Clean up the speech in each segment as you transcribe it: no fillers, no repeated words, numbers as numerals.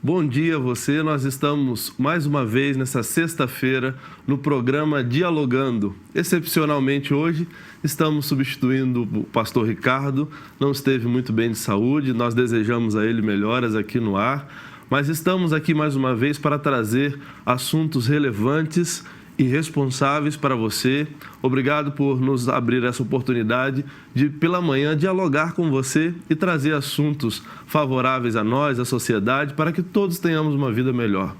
Bom dia a você, nós estamos mais uma vez nessa sexta-feira no programa Dialogando. Excepcionalmente hoje estamos substituindo o pastor Ricardo, não esteve muito bem de saúde, nós desejamos a ele melhoras aqui no ar, mas estamos aqui mais uma vez para trazer assuntos relevantes e responsáveis para você. Obrigado por nos abrir essa oportunidade de, pela manhã, dialogar com você e trazer assuntos favoráveis a nós, à sociedade, para que todos tenhamos uma vida melhor.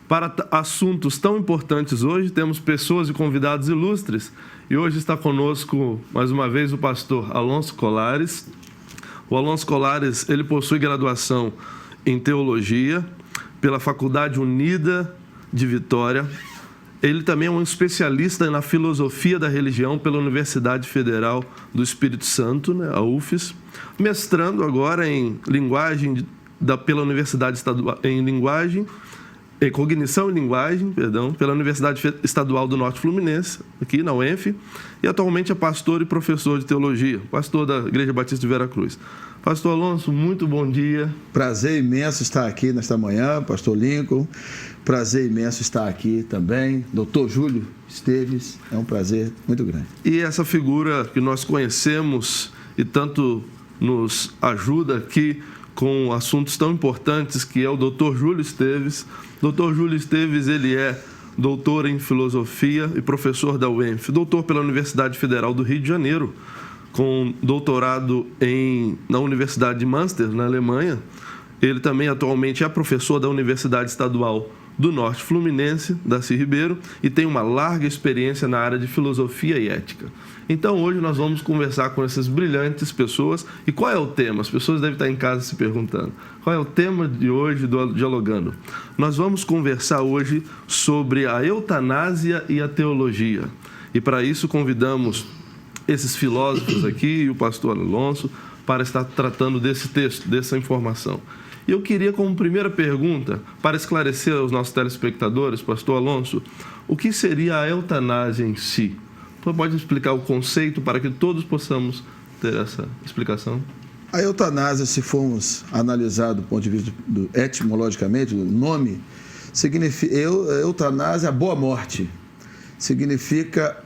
Para assuntos tão importantes hoje, temos pessoas e convidados ilustres. E hoje está conosco, mais uma vez, o pastor Alonso Colares. O Alonso Colares, ele possui graduação em Teologia pela Faculdade Unida de Vitória. Ele também é um especialista na filosofia da religião pela Universidade Federal do Espírito Santo, a UFES, mestrando agora em linguagem pela Universidade Estadual em Cognição e Linguagem, pela Universidade Estadual do Norte Fluminense, aqui na UENF, e atualmente é pastor e professor de teologia, pastor da Igreja Batista de Veracruz. Pastor Alonso, muito bom dia. Prazer imenso estar aqui nesta manhã, pastor Lincoln. Prazer imenso estar aqui também. Doutor Júlio Esteves, é um prazer muito grande. E essa figura que nós conhecemos e tanto nos ajuda aqui com assuntos tão importantes, que é o doutor Júlio Esteves. Doutor Júlio Esteves, ele é doutor em filosofia e professor da UENF, doutor pela Universidade Federal do Rio de Janeiro, com doutorado na Universidade de Münster, na Alemanha. Ele também atualmente é professor da Universidade Estadual do Norte Fluminense, Darcy Ribeiro, e tem uma larga experiência na área de filosofia e ética. Então, hoje nós vamos conversar com essas brilhantes pessoas. E qual é o tema? As pessoas devem estar em casa se perguntando. Qual é o tema de hoje do Dialogando? Nós vamos conversar hoje sobre a eutanásia e a teologia. E para isso convidamos esses filósofos aqui e o pastor Alonso para estar tratando desse texto, dessa informação. E eu queria, como primeira pergunta, para esclarecer aos nossos telespectadores, pastor Alonso, o que seria a eutanásia em si? Você pode explicar o conceito para que todos possamos ter essa explicação? A eutanásia, se formos analisar do ponto de vista etimologicamente, do nome, significa eutanásia, a boa morte. Significa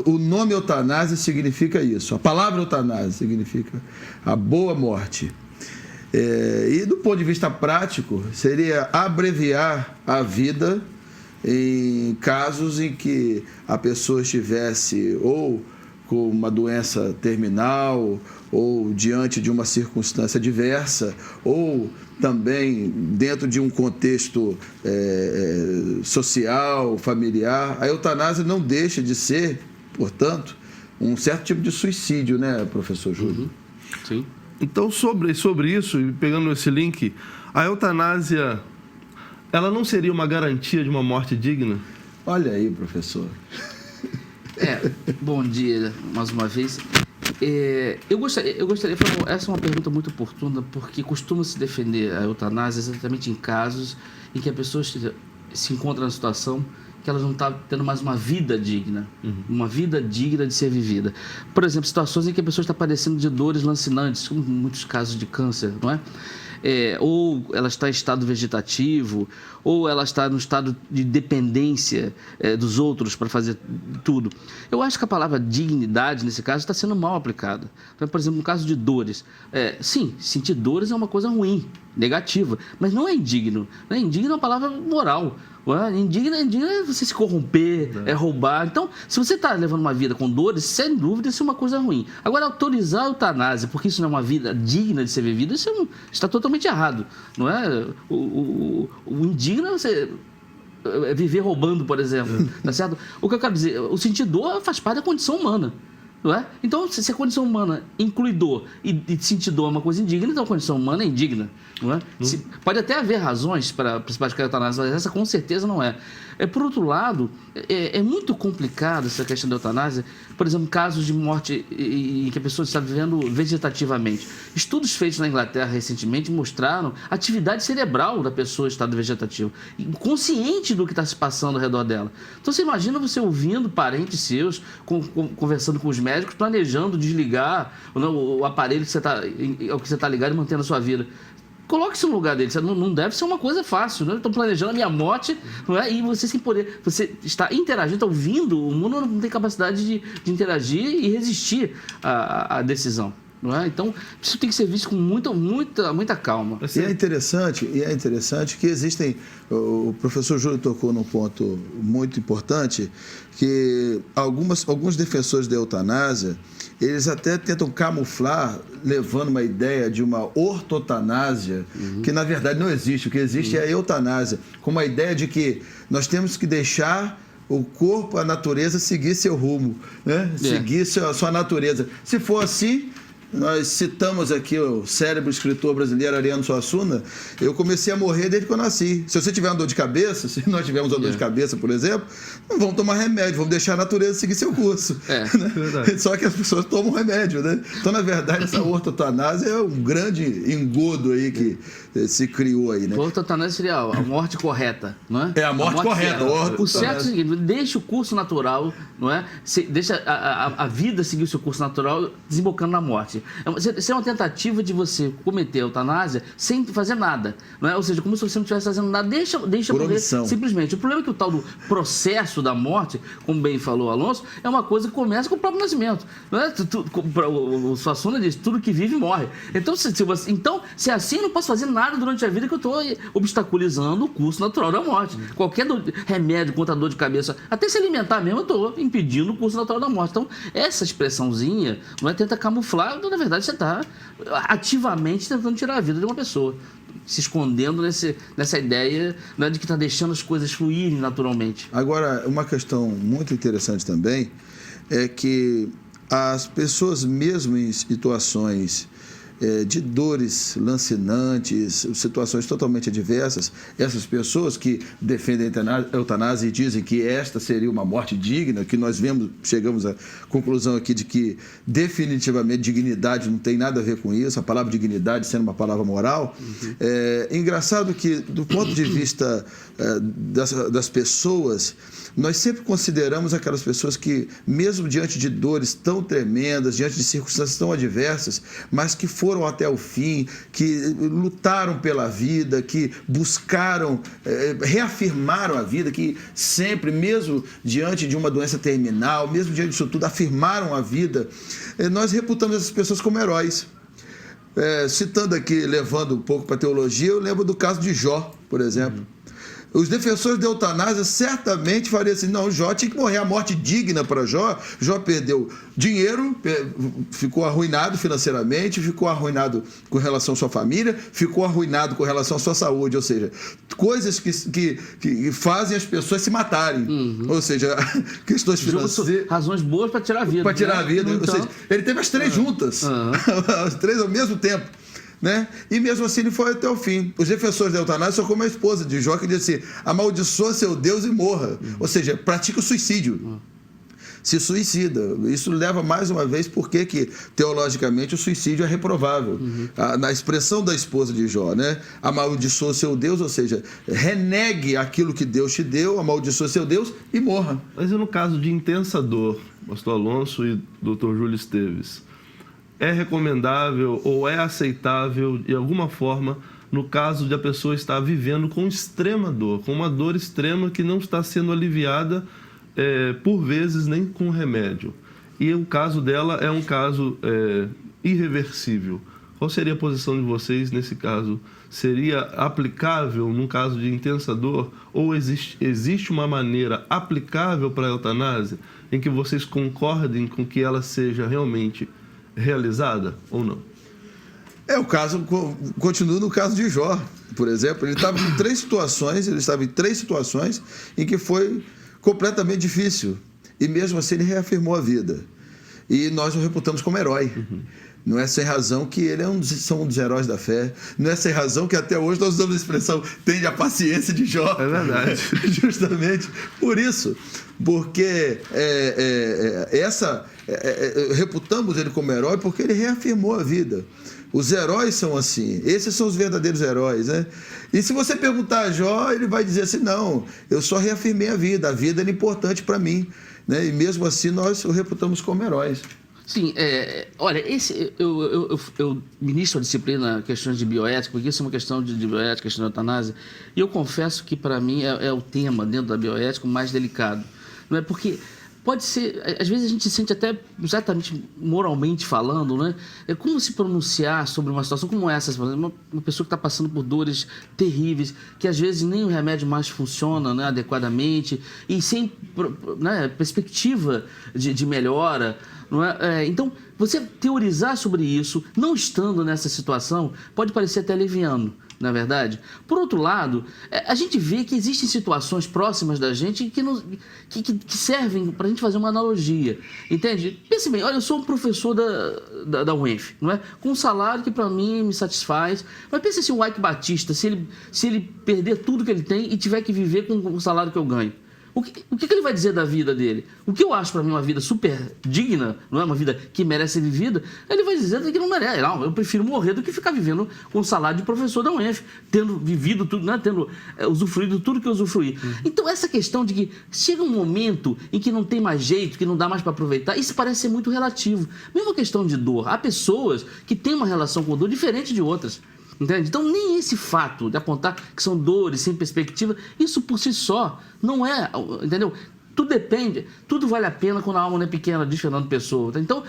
o nome eutanásia significa isso. A palavra eutanásia significa a boa morte. E do ponto de vista prático, seria abreviar a vida em casos em que a pessoa estivesse ou com uma doença terminal, ou diante de uma circunstância adversa, ou também dentro de um contexto social, familiar. A eutanásia não deixa de ser, portanto, um certo tipo de suicídio, né, professor Júlio? Sim. Então, sobre isso, e pegando esse link, a eutanásia, ela não seria uma garantia de uma morte digna? Olha aí, professor. Bom dia mais uma vez. Eu gostaria de falar, essa é uma pergunta muito oportuna, porque costuma se defender a eutanásia exatamente em casos em que a pessoa se encontra na situação que ela não está tendo mais uma vida digna, uma vida digna de ser vivida. Por exemplo, situações em que a pessoa está padecendo de dores lancinantes, como muitos casos de câncer, não é? Ou ela está em estado vegetativo, ou ela está no estado de dependência dos outros para fazer tudo. Eu acho que a palavra dignidade, nesse caso, está sendo mal aplicada. Então, por exemplo, no caso de dores, sim, sentir dores é uma coisa ruim, negativa, mas não é indigno. Não é indigno é uma palavra moral. Indigno é você se corromper, é roubar. Então, se você está levando uma vida com dores, sem dúvida isso é uma coisa ruim. Agora, autorizar a eutanásia, porque isso não é uma vida digna de ser vivida, isso está totalmente errado. Não é? O indigno é você viver roubando, por exemplo. Tá certo? O que eu quero dizer, o sentir dor faz parte da condição humana. Não é? Então, se a condição humana inclui dor e sentir dor é uma coisa indigna, então a condição humana é indigna. Não é? Pode até haver razões para se praticar a eutanásia, mas essa com certeza não é. Por outro lado, é muito complicado essa questão da eutanásia. Por exemplo, casos de morte em que a pessoa está vivendo vegetativamente. Estudos feitos na Inglaterra recentemente mostraram a atividade cerebral da pessoa em estado vegetativo, consciente do que está se passando ao redor dela. Então, você imagina você ouvindo parentes seus, conversando com os médicos, planejando desligar o aparelho que você está ligado e mantendo a sua vida. Coloque-se no lugar dele. Não deve ser uma coisa fácil, né? Estão planejando a minha morte, não é? E você sem poder... Você está interagindo, está ouvindo, o mundo não tem capacidade de interagir e resistir à decisão. Não é? Então, isso tem que ser visto com muita calma. E é interessante que existem... O professor Júlio tocou num ponto muito importante, que alguns defensores da eutanásia, eles até tentam camuflar, levando uma ideia de uma ortotanásia, que na verdade não existe. O que existe é a eutanásia, com uma ideia de que nós temos que deixar o corpo, a natureza, seguir seu rumo, né? Seguir sua natureza. Se for assim... Nós citamos aqui o cérebro escritor brasileiro Ariano Suassuna. Eu comecei a morrer desde que eu nasci. Se você tiver uma dor de cabeça, se nós tivermos uma dor de cabeça, por exemplo, não vamos tomar remédio, vamos deixar a natureza seguir seu curso. Né? Só que as pessoas tomam remédio, né? Então, na verdade, essa ortotanásia é um grande engodo aí que se criou aí, né? Ortotanásia seria a morte correta, não é? É a morte correta. O certo é o seguinte: deixa o curso natural, não é? Deixa a vida seguir o seu curso natural, desembocando na morte. Isso é uma tentativa de você cometer a eutanásia sem fazer nada, não é? Ou seja, como se você não estivesse fazendo nada, deixa morrer simplesmente. O problema é que o tal do processo da morte, como bem falou Alonso, é uma coisa que começa com o próprio nascimento, não é? O Suassuna diz: tudo que vive morre. Então, se é assim, eu não posso fazer nada durante a vida, que eu estou obstaculizando o curso natural da morte. Qualquer remédio contra dor de cabeça, até se alimentar mesmo, eu estou impedindo o curso natural da morte. Então, essa expressãozinha não é, tenta camuflar. Na verdade, você está ativamente tentando tirar a vida de uma pessoa, se escondendo nessa ideia, né, de que está deixando as coisas fluírem naturalmente. Agora, uma questão muito interessante também é que as pessoas, mesmo em situações de dores lancinantes, situações totalmente adversas, essas pessoas que defendem a eutanásia e dizem que esta seria uma morte digna, que nós chegamos à conclusão aqui de que definitivamente dignidade não tem nada a ver com isso, a palavra dignidade sendo uma palavra moral. Engraçado que, do ponto de vista das pessoas, nós sempre consideramos aquelas pessoas que, mesmo diante de dores tão tremendas, diante de circunstâncias tão adversas, mas que foram até o fim, que lutaram pela vida, que buscaram, reafirmaram a vida, que sempre, mesmo diante de uma doença terminal, mesmo diante disso tudo, afirmaram a vida. Nós reputamos essas pessoas como heróis. Citando aqui, levando um pouco para a teologia, eu lembro do caso de Jó, por exemplo. Os defensores da eutanásia certamente fariam assim: não, Jó tinha que morrer a morte digna para Jó. Jó perdeu dinheiro, ficou arruinado financeiramente, ficou arruinado com relação à sua família, ficou arruinado com relação à sua saúde, ou seja, coisas que fazem as pessoas se matarem. Ou seja, questões financeiras. Razões boas para tirar a vida. Para tirar a vida. Então... Ou seja, ele teve as três juntas, as três ao mesmo tempo. Né? E mesmo assim ele foi até o fim. Os defensores da eutanásia são como a esposa de Jó, que diz assim: amaldiçoa seu Deus e morra. Ou seja, pratica o suicídio. Se suicida. Isso leva mais uma vez porque que teologicamente o suicídio é reprovável. Na expressão da esposa de Jó, né? Amaldiçoa seu Deus, ou seja, renegue aquilo que Deus te deu, amaldiçoa seu Deus e morra. Mas e no caso de intensa dor, pastor Alonso e doutor Júlio Esteves, é recomendável ou é aceitável, de alguma forma, no caso de a pessoa estar vivendo com extrema dor, com uma dor extrema que não está sendo aliviada, por vezes, nem com remédio? E o caso dela é um caso irreversível. Qual seria a posição de vocês nesse caso? Seria aplicável num caso de intensa dor? Ou existe uma maneira aplicável para a eutanásia em que vocês concordem com que ela seja realmente realizada ou não? O caso continua no caso de Jó, por exemplo. Ele estava em três situações em que foi completamente difícil, e mesmo assim ele reafirmou a vida, e nós o reputamos como herói. Não é sem razão que ele são um dos heróis da fé. Não é sem razão que até hoje nós usamos a expressão "tende a paciência de Jó". É verdade. Justamente por isso. Porque reputamos ele como herói porque ele reafirmou a vida. Os heróis são assim. Esses são os verdadeiros heróis, né? E se você perguntar a Jó, ele vai dizer assim: não, eu só reafirmei a vida era importante para mim, né? E mesmo assim nós o reputamos como heróis. Sim, olha, eu ministro a disciplina questões de bioética, porque isso é uma questão de bioética, questão de eutanásia, e eu confesso que, para mim, é o tema dentro da bioética mais delicado. Não é? Porque pode ser, às vezes a gente se sente até, exatamente moralmente falando, né? É como se pronunciar sobre uma situação como essa, uma pessoa que está passando por dores terríveis, que às vezes nem o remédio mais funciona, né, adequadamente, e sem, né, perspectiva de melhora. Não é? Então, você teorizar sobre isso, não estando nessa situação, pode parecer até leviano, na verdade. Por outro lado, a gente vê que existem situações próximas da gente que servem para a gente fazer uma analogia, entende? Pense bem, olha, eu sou um professor da UENF, não é? Com um salário que para mim me satisfaz, mas pense assim, o Ike Batista, se ele perder tudo que ele tem e tiver que viver com o salário que eu ganho. O que ele vai dizer da vida dele? O que eu acho para mim uma vida super digna, não é uma vida que merece ser vivida, ele vai dizer que não merece. Não, eu prefiro morrer do que ficar vivendo com o salário de professor da UENF, tendo vivido tudo, né, tendo usufruído tudo que eu usufruí. Então, essa questão de que chega um momento em que não tem mais jeito, que não dá mais para aproveitar, isso parece ser muito relativo. Mesmo a questão de dor. Há pessoas que têm uma relação com dor diferente de outras. Entende? Então, nem esse fato de apontar que são dores sem perspectiva, isso por si só não é, entendeu? Tudo depende, tudo vale a pena quando a alma não é pequena, diz Fernando Pessoa. Então,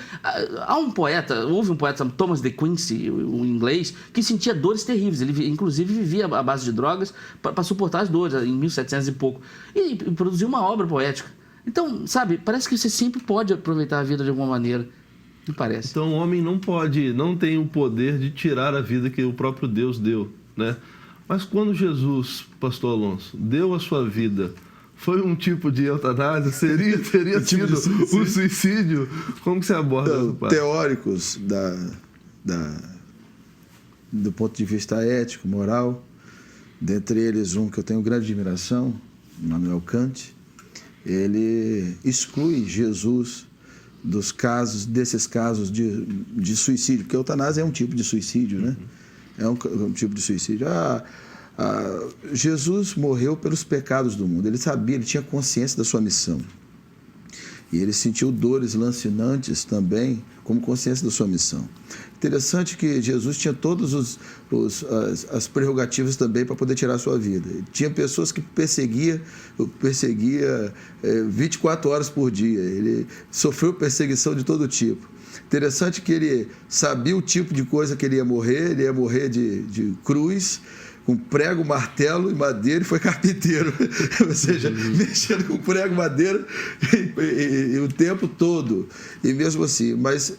houve um poeta, Thomas de Quincey, o inglês, que sentia dores terríveis. Ele, inclusive, vivia à base de drogas para suportar as dores, em 1700 e pouco. E produziu uma obra poética. Então, sabe, parece que você sempre pode aproveitar a vida de alguma maneira. Me parece. Então o homem não tem o poder de tirar a vida que o próprio Deus deu, né? Mas quando Jesus, pastor Alonso, deu a sua vida, foi um tipo de eutanásia? Teria sido um suicídio? Como que você aborda essa parte? Teóricos do ponto de vista ético, moral, dentre eles um que eu tenho grande admiração, Immanuel Kant, ele exclui Jesus desses casos de suicídio, porque a eutanásia é um tipo de suicídio, né? É um tipo de suicídio. Jesus morreu pelos pecados do mundo. Ele sabia, ele tinha consciência da sua missão. E ele sentiu dores lancinantes também, como consciência da sua missão. Interessante que Jesus tinha todas as prerrogativas também para poder tirar a sua vida. Tinha pessoas que perseguia 24 horas por dia. Ele sofreu perseguição de todo tipo. Interessante que ele sabia o tipo de coisa que ele ia morrer de cruz, com prego, martelo e madeira, e foi carpinteiro. Ou seja, mexendo com prego, madeira e o tempo todo. E mesmo assim, mas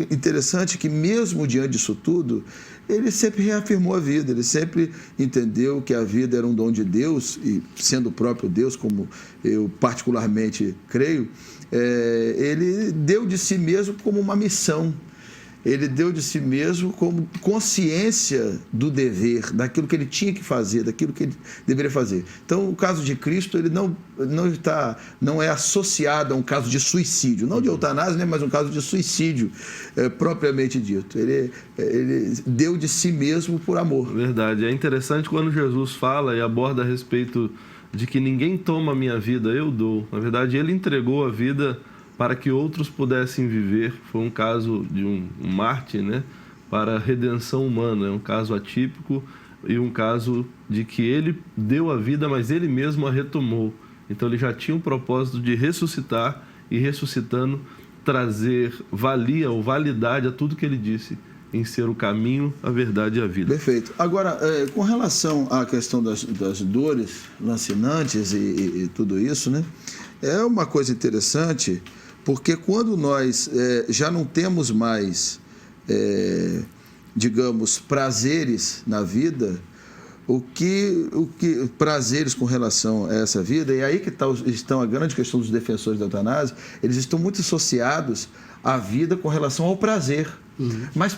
interessante que mesmo diante disso tudo, ele sempre reafirmou a vida, ele sempre entendeu que a vida era um dom de Deus, e sendo o próprio Deus, como eu particularmente creio, ele deu de si mesmo como uma missão. Ele deu de si mesmo como consciência do dever, daquilo que ele tinha que fazer, daquilo que ele deveria fazer. Então, o caso de Cristo, ele não é associado a um caso de suicídio, não de eutanásia, né, mas um caso de suicídio propriamente dito. Ele deu de si mesmo por amor. Verdade. É interessante quando Jesus fala e aborda a respeito de que ninguém toma a minha vida, eu dou. Na verdade, ele entregou a vida para que outros pudessem viver. Foi um caso de um mártir, né, para a redenção humana. É um caso atípico e um caso de que ele deu a vida, mas ele mesmo a retomou. Então ele já tinha o propósito de ressuscitar e, ressuscitando, trazer valia ou validade a tudo que ele disse, em ser o caminho, a verdade e a vida. Perfeito. Agora, com relação à questão das dores lancinantes e tudo isso, né, é uma coisa interessante. Porque quando nós já não temos mais, digamos, prazeres na vida, prazeres com relação a essa vida, e aí que estão a grande questão dos defensores da eutanásia, eles estão muito associados à vida com relação ao prazer, mas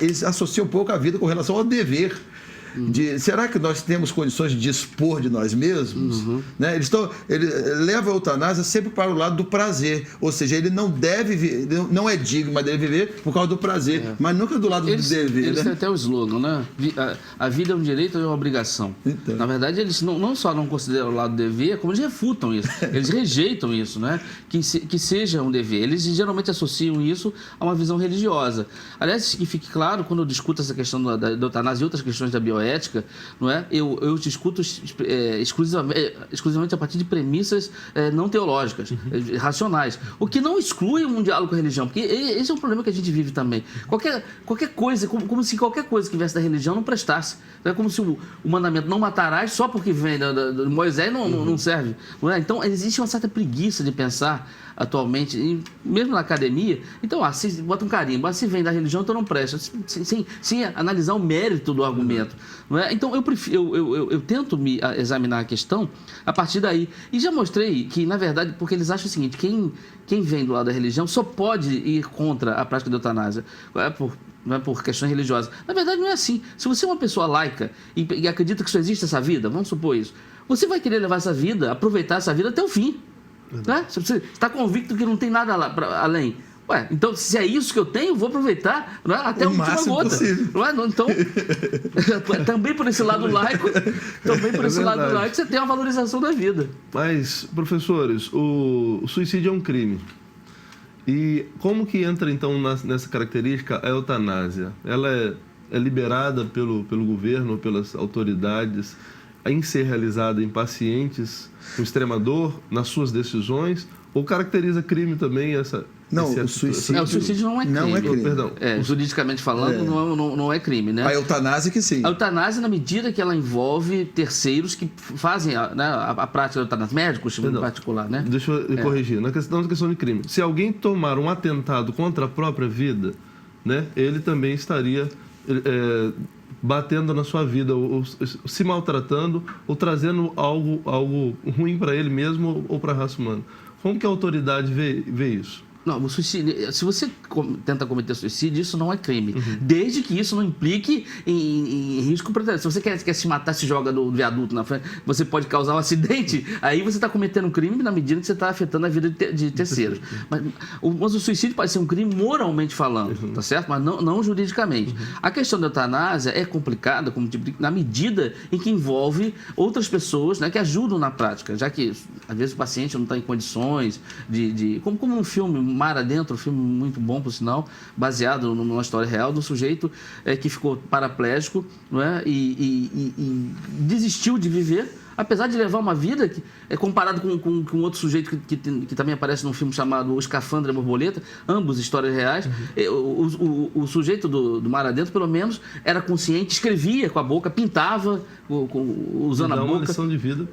eles associam pouco a vida com relação ao dever. Será que nós temos condições de dispor de nós mesmos? Né? Ele leva a eutanásia sempre para o lado do prazer, ou seja, ele não deve, não é digno, mas deve viver por causa do prazer, mas nunca do lado do dever. Eles né? têm até o slogan, né? A vida é um direito ou é uma obrigação. Então. Na verdade, eles não só não consideram o lado do dever, como eles refutam isso. Eles rejeitam isso, né? Que seja um dever. Eles geralmente associam isso a uma visão religiosa. Aliás, que fique claro, quando eu discuto essa questão da eutanásia e outras questões da bioética, não é? Eu discuto exclusivamente a partir de premissas não teológicas, racionais. O que não exclui um diálogo com a religião, porque esse é um problema que a gente vive também. Qualquer coisa, como se qualquer coisa que viesse da religião não prestasse. É como se o mandamento não matarás só porque vem de Moisés não serve. Não é? Então, existe uma certa preguiça de pensar atualmente, e mesmo na academia. Então, se bota um carimbo, se vem da religião, então não presta, sem analisar o mérito do argumento. Não é? Então, eu tento examinar a questão a partir daí. E já mostrei que, na verdade, porque eles acham o seguinte, quem vem do lado da religião só pode ir contra a prática da eutanásia. Não é por questões religiosas. Na verdade, não é assim. Se você é uma pessoa laica e acredita que só existe essa vida, vamos supor isso, você vai querer levar essa vida, aproveitar essa vida até o fim. Né? Se você está convicto que não tem nada além. Então, se é isso que eu tenho, vou aproveitar, não é? Até a última gota. Não é? Então, também por esse lado laico, você tem uma valorização da vida. Mas, professores, o suicídio é um crime. E como que entra, então, nessa característica a eutanásia? Ela é liberada pelo governo, pelas autoridades, em ser realizada em pacientes com extrema dor, nas suas decisões, ou caracteriza crime também essa... Não, o suicídio não é crime. Não é crime. Perdão. Juridicamente falando, não é crime, né? A eutanásia que sim. A eutanásia, na medida que ela envolve terceiros que fazem a prática da eutanásia, médicos em particular, né? Deixa eu corrigir. Na questão de crime, se alguém tomar um atentado contra a própria vida, né, ele também estaria batendo na sua vida, ou se maltratando, ou trazendo algo ruim para ele mesmo ou para a raça humana. Como que a autoridade vê isso? Não, o suicídio, se você tenta cometer suicídio, isso não é crime. Desde que isso não implique em risco para... Se você quer se matar, se joga do viaduto na frente, você pode causar um acidente, aí você está cometendo um crime na medida que você está afetando a vida de terceiros. Mas o suicídio pode ser um crime moralmente falando, tá certo? Mas não juridicamente. A questão da eutanásia é complicada, na medida em que envolve outras pessoas, né, que ajudam na prática, já que às vezes o paciente não está em condições como um filme Mar Adentro, um filme muito bom, por sinal, baseado numa história real de um sujeito que ficou paraplégico, não é? E desistiu de viver, apesar de levar uma vida que é comparado com outro sujeito que também aparece num filme chamado O Escafandro e a Borboleta, ambos histórias reais. O sujeito do Mar Adentro, pelo menos, era consciente, escrevia com a boca, pintava usando a boca. Uma lição de vida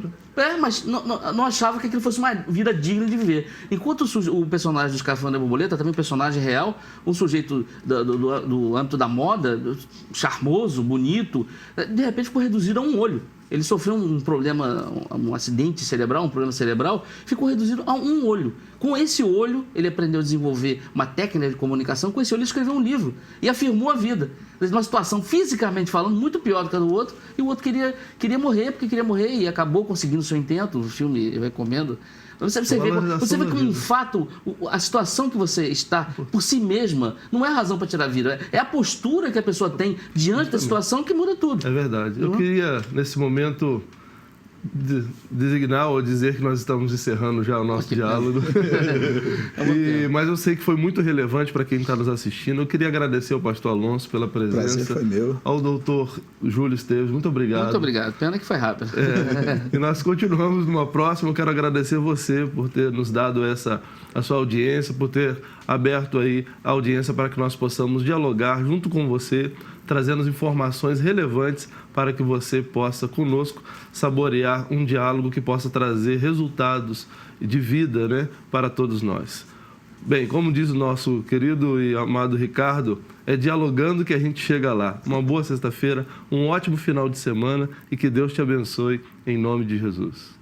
mas não achava que aquilo fosse uma vida digna de viver. Enquanto o personagem do Escafandro e a Borboleta, também um personagem real, um sujeito do âmbito da moda, charmoso, bonito, de repente ficou reduzido a um olho. Ele sofreu um problema, um acidente cerebral, um problema cerebral, ficou reduzido a um olho. Com esse olho, ele aprendeu a desenvolver uma técnica de comunicação, com esse olho ele escreveu um livro e afirmou a vida. Uma situação, fisicamente falando, muito pior do que a do outro, e o outro queria morrer, porque queria morrer, e acabou conseguindo o seu intento. O filme eu recomendo. Você vê como um fato, a situação que você está por si mesma não é a razão para tirar a vida, é a postura que a pessoa tem diante da situação que muda tudo. É verdade. Eu queria, nesse momento, designar ou dizer que nós estamos encerrando já o nosso diálogo. Mas eu sei que foi muito relevante para quem está nos assistindo. Eu queria agradecer ao pastor Alonso pela presença. O prazer foi meu. Ao doutor Júlio Esteves, muito obrigado. Muito obrigado. Pena que foi rápido. E nós continuamos numa próxima. Eu quero agradecer você por ter nos dado a sua audiência, por ter aberto aí a audiência para que nós possamos dialogar junto com você, trazendo informações relevantes para que você possa, conosco, saborear um diálogo que possa trazer resultados de vida, né, para todos nós. Bem, como diz o nosso querido e amado Ricardo, é dialogando que a gente chega lá. Uma boa sexta-feira, um ótimo final de semana e que Deus te abençoe em nome de Jesus.